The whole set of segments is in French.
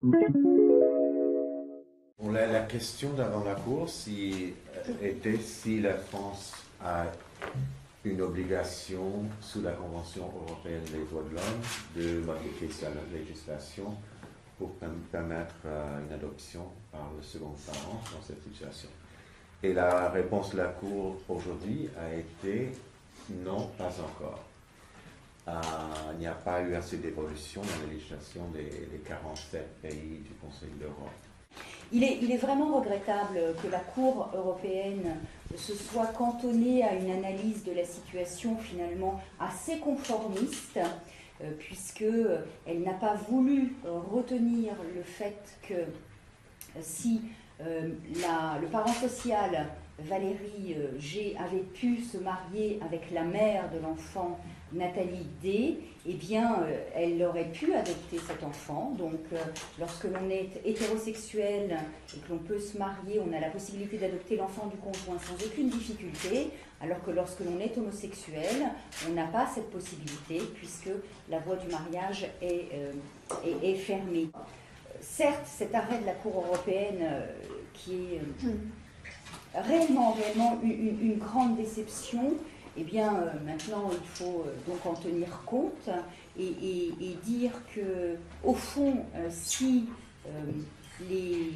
Bon, la question d'avant la Cour était si la France a une obligation sous la Convention européenne des droits de l'homme de modifier sa législation pour permettre une adoption par le second parent dans cette situation. Et la réponse de la Cour aujourd'hui a été non, pas encore. Il n'y a pas eu assez d'évolution dans la législation des 47 pays du Conseil de l'Europe. Il est vraiment regrettable que la Cour européenne se soit cantonnée à une analyse de la situation finalement assez conformiste, puisqu'elle n'a pas voulu retenir le fait que si le parent social Valérie G avait pu se marier avec la mère de l'enfant Nathalie D, eh bien, elle aurait pu adopter cet enfant. Donc, lorsque l'on est hétérosexuel et que l'on peut se marier, on a la possibilité d'adopter l'enfant du conjoint sans aucune difficulté, alors que lorsque l'on est homosexuel, on n'a pas cette possibilité puisque la voie du mariage est fermée. Certes, cet arrêt de la Cour européenne qui est réellement une grande déception, eh bien maintenant il faut donc en tenir compte et dire que au fond si les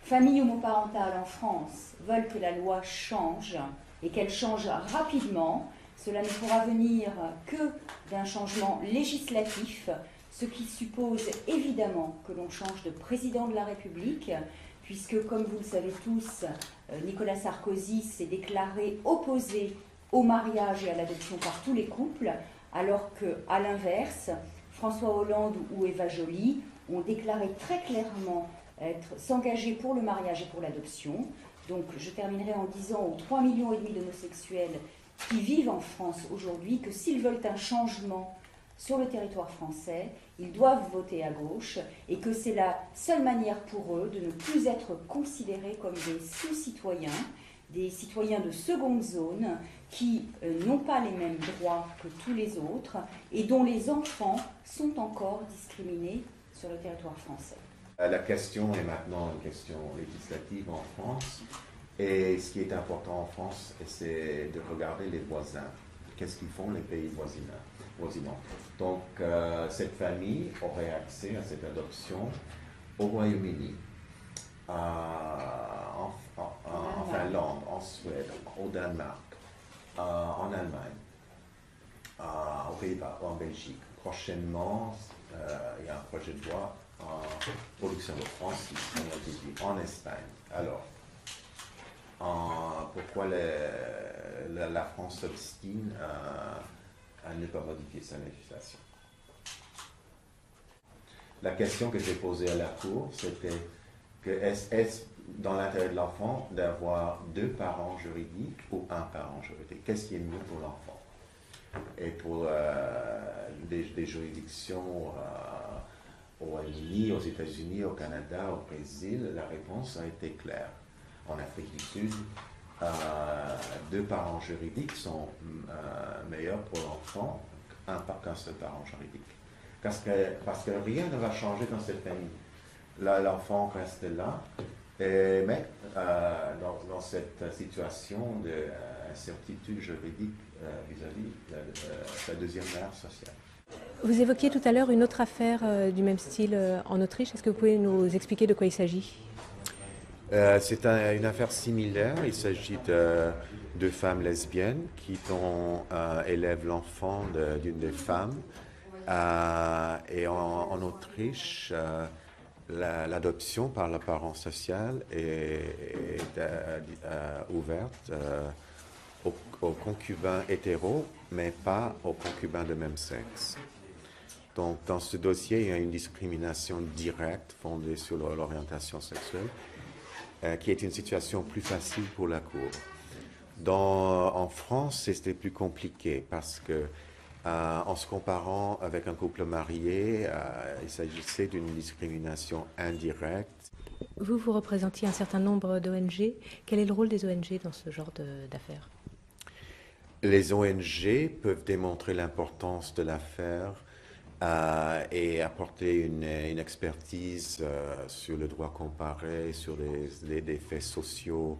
familles homoparentales en France veulent que la loi change et qu'elle change rapidement, cela ne pourra venir que d'un changement législatif, ce qui suppose évidemment que l'on change de président de la République, puisque, comme vous le savez tous, Nicolas Sarkozy s'est déclaré opposé au mariage et à l'adoption par tous les couples, alors qu'à l'inverse, François Hollande ou Eva Joly ont déclaré très clairement s'engager pour le mariage et pour l'adoption. Donc je terminerai en disant aux 3,5 millions d'homosexuels qui vivent en France aujourd'hui que s'ils veulent un changement sur le territoire français, ils doivent voter à gauche et que c'est la seule manière pour eux de ne plus être considérés comme des sous-citoyens, des citoyens de seconde zone qui n'ont pas les mêmes droits que tous les autres et dont les enfants sont encore discriminés sur le territoire français. La question est maintenant une question législative en France. Et ce qui est important en France, c'est de regarder les voisins. Qu'est-ce qu'ils font les pays voisinants. Donc, cette famille aurait accès à cette adoption au Royaume-Uni, en Finlande, en Suède, au Danemark, en Allemagne, aux Pays-Bas, en Belgique. Prochainement, il y a un projet de loi au Luxembourg, en Espagne. Alors, pourquoi la France s'obstine à ne pas modifier sa législation? La question que j'ai posée à la Cour, c'était que est-ce dans l'intérêt de l'enfant d'avoir 2 parents juridiques ou un parent juridique? Qu'est-ce qui est mieux pour l'enfant? Et pour des juridictions au Royaume-Uni, aux États-Unis, au Canada, au Brésil, la réponse a été claire. En Afrique du Sud, 2 parents juridiques sont meilleurs pour l'enfant qu'un seul parent juridique. Parce que rien ne va changer dans cette famille. Là, l'enfant reste là, mais dans cette situation d'incertitude juridique vis-à-vis sa deuxième mère sociale. Vous évoquiez tout à l'heure une autre affaire du même style en Autriche. Est-ce que vous pouvez nous expliquer de quoi il s'agit ? C'est une affaire similaire. Il s'agit de 2 femmes lesbiennes qui élèvent l'enfant d'une des femmes. Et en Autriche, l'adoption par le parent social est ouverte aux concubins hétéros, mais pas aux concubins de même sexe. Donc, dans ce dossier, il y a une discrimination directe fondée sur l'orientation sexuelle, qui est une situation plus facile pour la Cour. En France, c'était plus compliqué parce que, en se comparant avec un couple marié, il s'agissait d'une discrimination indirecte. Vous représentiez un certain nombre d'ONG. Quel est le rôle des ONG dans ce genre d'affaires ? Les ONG peuvent démontrer l'importance de l'affaire et apporter une expertise sur le droit comparé, sur des faits sociaux,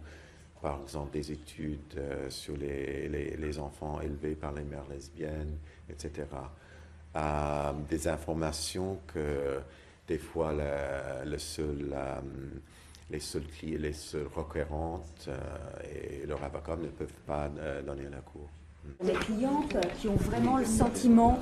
par exemple des études sur les enfants élevés par les mères lesbiennes, etc. Des informations que des fois les seules requérantes et leurs avocats ne peuvent pas donner à la cour. Les clientes qui ont vraiment le sentiment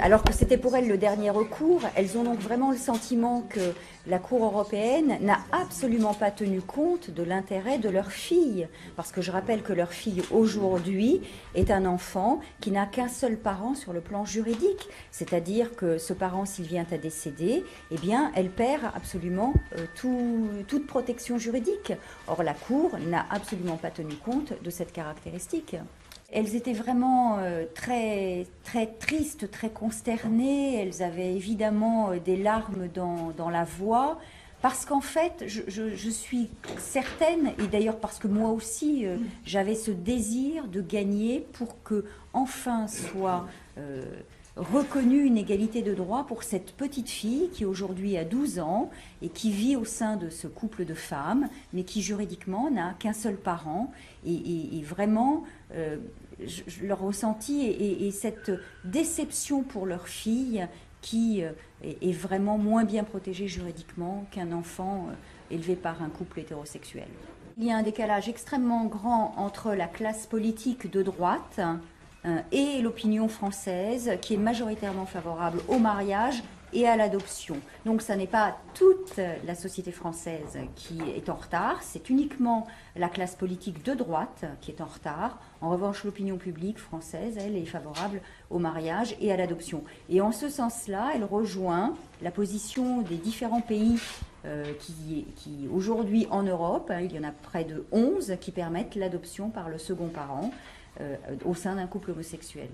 alors que c'était pour elles le dernier recours, elles ont donc vraiment le sentiment que la Cour européenne n'a absolument pas tenu compte de l'intérêt de leur fille. Parce que je rappelle que leur fille aujourd'hui est un enfant qui n'a qu'un seul parent sur le plan juridique. C'est-à-dire que ce parent, s'il vient à décéder, eh bien, elle perd absolument toute protection juridique. Or, la Cour n'a absolument pas tenu compte de cette caractéristique. Elles étaient vraiment très tristes, très consternées. Elles avaient évidemment des larmes dans la voix. Parce qu'en fait, je suis certaine, et d'ailleurs parce que moi aussi, j'avais ce désir de gagner pour que enfin soit reconnue une égalité de droit pour cette petite fille qui aujourd'hui a 12 ans et qui vit au sein de ce couple de femmes, mais qui juridiquement n'a qu'un seul parent. Et vraiment, leur ressenti et cette déception pour leur fille qui est vraiment moins bien protégée juridiquement qu'un enfant élevé par un couple hétérosexuel. Il y a un décalage extrêmement grand entre la classe politique de droite et l'opinion française qui est majoritairement favorable au mariage et à l'adoption. Donc ça n'est pas toute la société française qui est en retard, c'est uniquement la classe politique de droite qui est en retard. En revanche, l'opinion publique française, elle, est favorable au mariage et à l'adoption. Et en ce sens-là, elle rejoint la position des différents pays qui aujourd'hui en Europe, il y en a près de 11 qui permettent l'adoption par le second parent au sein d'un couple homosexuel.